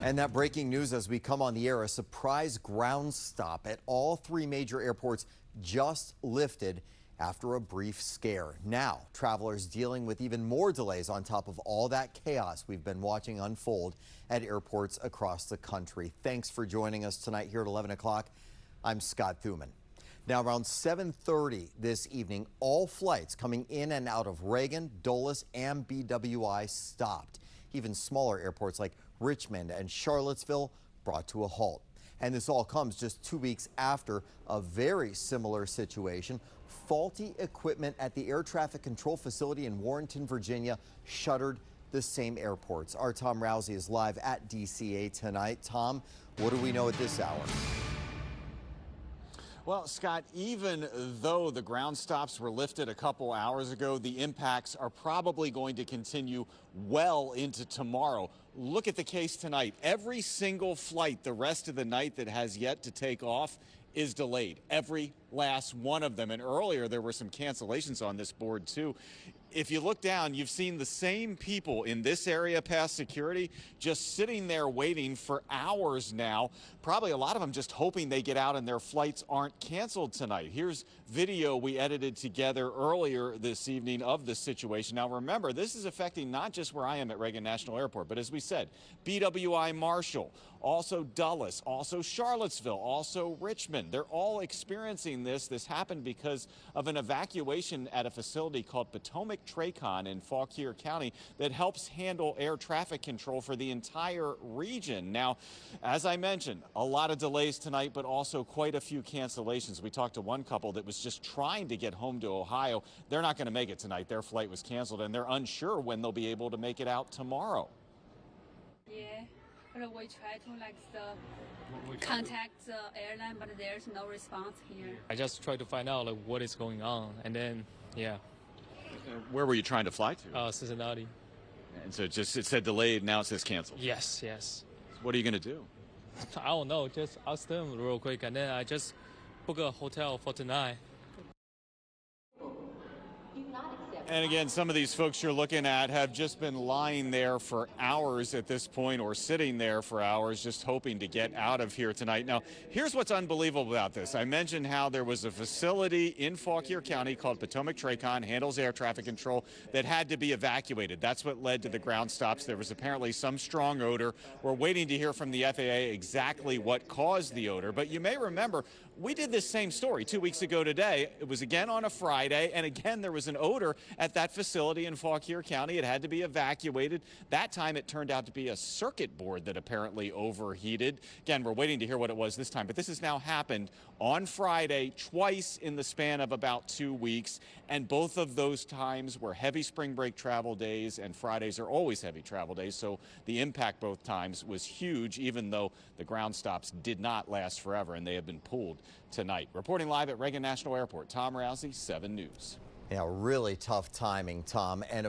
And that breaking news as we come on the air, a surprise ground stop at all three major airports just lifted after a brief scare. Now, travelers dealing with even more delays on top of all that chaos we've been watching unfold at airports across the country. Thanks for joining us tonight here at 11 o'clock. I'm Scott Thuman. Now, around 7:30 this evening, all flights coming in and out of Reagan, Dulles, and BWI stopped. Even smaller airports like Richmond and Charlottesville brought to a halt. And this all comes just 2 weeks after a very similar situation. Faulty equipment at the air traffic control facility in Warrenton, Virginia, shuttered the same airports. Our Tom Rousey is live at DCA tonight. Tom, what do we know at this hour? Well, Scott, even though the ground stops were lifted a couple hours ago, the impacts are probably going to continue well into tomorrow. Look at the case tonight. Every single flight the rest of the night that has yet to take off is delayed. Every last one of them. And earlier there were some cancellations on this board too. If you look down, you've seen the same people in this area past security just sitting there waiting for hours now. Probably a lot of them just hoping they get out and their flights aren't canceled tonight. Here's video we edited together earlier this evening of this situation. Now remember, this is affecting not just where I am at Reagan National Airport, but as we said, BWI Marshall, also Dulles, also Charlottesville, also Richmond. They're all experiencing this. This happened because of an evacuation at a facility called Potomac Tracon in Fauquier County that helps handle air traffic control for the entire region. Now, as I mentioned, a lot of delays tonight, but also quite a few cancellations. We talked to one couple that was just trying to get home to Ohio. They're not going to make it tonight. Their flight was canceled, and they're unsure when they'll be able to make it out tomorrow. Yeah, but we try to contact the airline, but there's no response here. I just try to find out what is going on, and then Where were you trying to fly to? Cincinnati. And so it said delayed, now it says canceled. Yes. What are you going to do? I don't know. Just ask them real quick, and then I just book a hotel for tonight. And again, some of these folks you're looking at have just been lying there for hours at this point, or sitting there for hours, just hoping to get out of here tonight. Now, here's what's unbelievable about this. I mentioned how there was a facility in Fauquier County called Potomac Tracon, handles air traffic control, that had to be evacuated. That's what led to the ground stops. There was apparently some strong odor. We're waiting to hear from the FAA exactly what caused the odor. But you may remember, we did this same story 2 weeks ago today. It was again on a Friday, and again there was an odor at that facility in Fauquier County. It had to be evacuated. That time it turned out to be a circuit board that apparently overheated. Again, we're waiting to hear what it was this time, but this has now happened on Friday twice in the span of about 2 weeks, and both of those times were heavy spring break travel days, and Fridays are always heavy travel days, so the impact both times was huge, even though the ground stops did not last forever, and they have been pulled tonight. Reporting live at Reagan National Airport, Tom Rousey, 7 News. Yeah, really tough timing, Tom. And of